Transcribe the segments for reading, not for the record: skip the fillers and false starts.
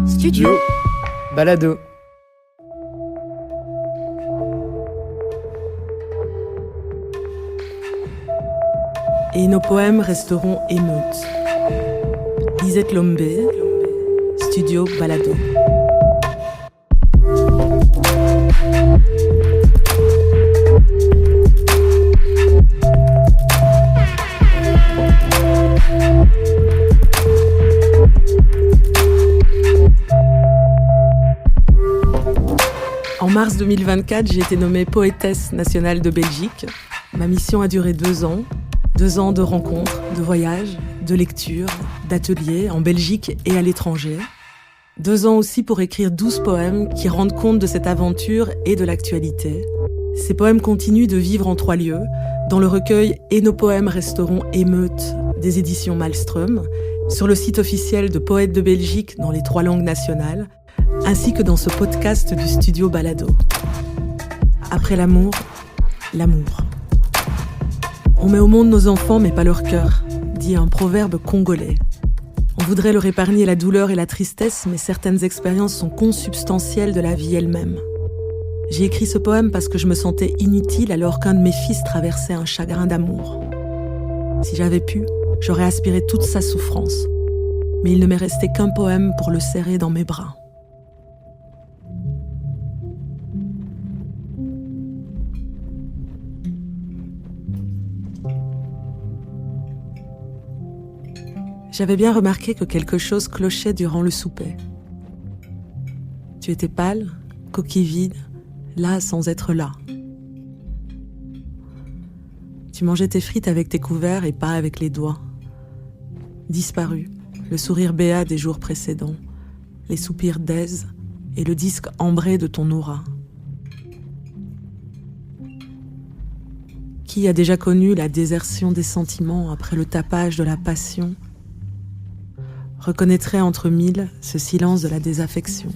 Studio Balado. Et nos poèmes resteront émeutes. Lisette Lombé, Studio Balado. En mars 2024, j'ai été nommée poétesse nationale de Belgique. Ma mission a duré 2 ans. 2 ans de rencontres, de voyages, de lectures, d'ateliers en Belgique et à l'étranger. 2 ans aussi pour écrire 12 poèmes qui rendent compte de cette aventure et de l'actualité. Ces poèmes continuent de vivre en 3 lieux, dans le recueil « Et nos poèmes resteront émeutes » des éditions Malmström, sur le site officiel de Poètes de Belgique dans les 3 langues nationales, ainsi que dans ce podcast du Studio Balado. Après l'amour, l'amour. On met au monde nos enfants, mais pas leur cœur, dit un proverbe congolais. On voudrait leur épargner la douleur et la tristesse, mais certaines expériences sont consubstantielles de la vie elle-même. J'ai écrit ce poème parce que je me sentais inutile alors qu'un de mes fils traversait un chagrin d'amour. Si j'avais pu, j'aurais aspiré toute sa souffrance. Mais il ne m'est resté qu'un poème pour le serrer dans mes bras. J'avais bien remarqué que quelque chose clochait durant le souper. Tu étais pâle, coquille vide, là sans être là. Tu mangeais tes frites avec tes couverts et pas avec les doigts. Disparu, le sourire béat des jours précédents, les soupirs d'aise et le disque ambré de ton aura. Qui a déjà connu la désertion des sentiments après le tapage de la passion reconnaîtrait entre mille ce silence de la désaffection.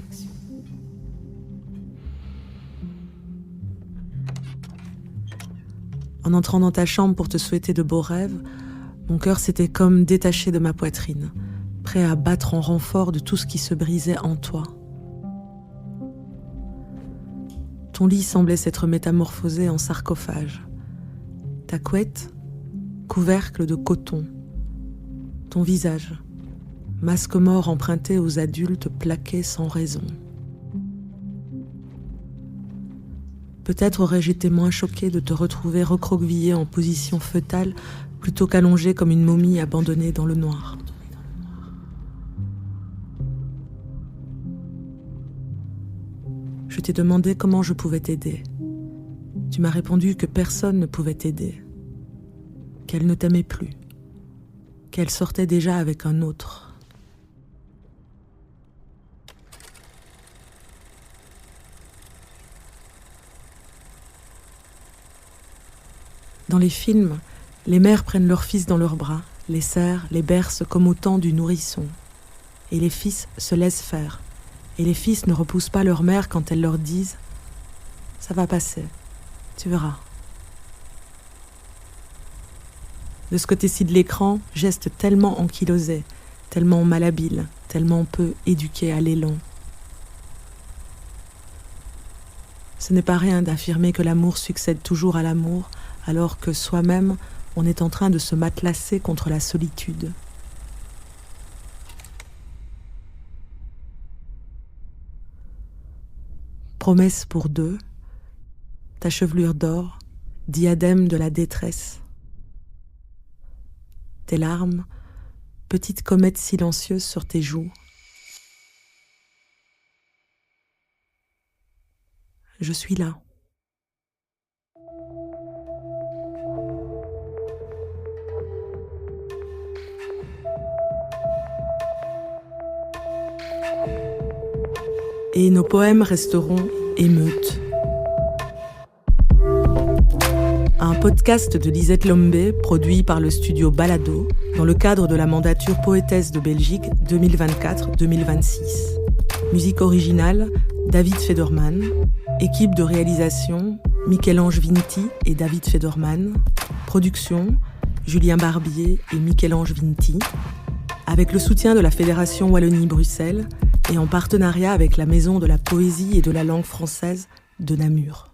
En entrant dans ta chambre pour te souhaiter de beaux rêves, mon cœur s'était comme détaché de ma poitrine, prêt à battre en renfort de tout ce qui se brisait en toi. Ton lit semblait s'être métamorphosé en sarcophage. Ta couette, couvercle de coton. Ton visage, masque mort emprunté aux adultes plaqués sans raison. Peut-être aurais-je été moins choquée de te retrouver recroquevillée en position fœtale plutôt qu'allongée comme une momie abandonnée dans le noir. Je t'ai demandé comment je pouvais t'aider. Tu m'as répondu que personne ne pouvait t'aider, qu'elle ne t'aimait plus, qu'elle sortait déjà avec un autre. Dans les films, les mères prennent leurs fils dans leurs bras, les serrent, les bercent comme au temps du nourrisson. Et les fils se laissent faire. Et les fils ne repoussent pas leur mère quand elles leur disent « Ça va passer, tu verras ». De ce côté-ci de l'écran, geste tellement ankylosé, tellement malhabile, tellement peu éduqué à l'élan. Ce n'est pas rien d'affirmer que l'amour succède toujours à l'amour, alors que soi-même, on est en train de se matelasser contre la solitude. Promesse pour 2, ta chevelure d'or, diadème de la détresse. Tes larmes, petite comète silencieuse sur tes joues. Je suis là. Et nos poèmes resteront émeutes. Un podcast de Lisette Lombé, produit par le studio Balado, dans le cadre de la mandature poétesse de Belgique 2024-2026. Musique originale, David Federman. Équipe de réalisation, Michel-Ange Vinti et David Federman. Production, Julien Barbier et Michel-Ange Vinti. avec le soutien de la Fédération Wallonie-Bruxelles et en partenariat avec la Maison de la Poésie et de la Langue française de Namur.